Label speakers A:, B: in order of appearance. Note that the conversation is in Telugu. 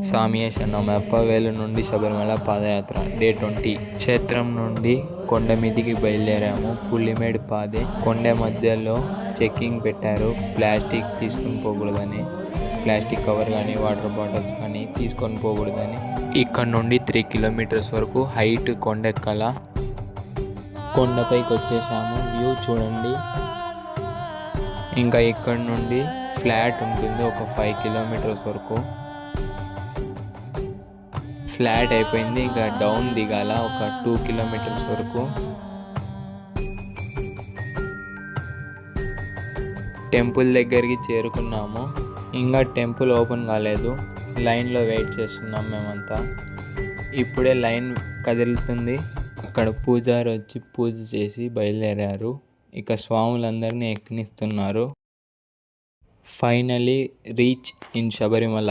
A: సామియేశన్నమప్ప వేలు నుండి శబరిమల పాదయాత్ర డే 20. క్షేత్రం నుండి కొండ మీదికి బయలుదేరాము. పుల్లిమేడు పాదే. కొండ మధ్యలో చెక్కింగ్ పెట్టారు. ప్లాస్టిక్ తీసుకుని పోకూడదని, ప్లాస్టిక్ కవర్ కానీ వాటర్ బాటిల్స్ కానీ తీసుకొని పోకూడదని. ఇక్కడ నుండి 3 కిలోమీటర్స్ వరకు హైట్ కొండెక్కల. కొండపైకి వచ్చేసాము. వ్యూ చూడండి. ఇంకా ఇక్కడ నుండి ఫ్లాట్ ఉంటుంది ఒక 5 కిలోమీటర్స్ వరకు. ఫ్లాట్ అయిపోయింది. ఇంకా డౌన్ దిగాల ఒక 2 కిలోమీటర్స్ వరకు. టెంపుల్ దగ్గరికి చేరుకున్నాము. ఇంకా టెంపుల్ ఓపెన్ కాలేదు. లైన్లో వెయిట్ చేస్తున్నాం మేమంతా. ఇప్పుడే లైన్ కదులుతుంది. అక్కడ పూజారి వచ్చి పూజ చేసి బయలుదేరారు. ఇక స్వాములందరినీ ఎక్కినిస్తున్నారు. Finally reach in Sabarimala.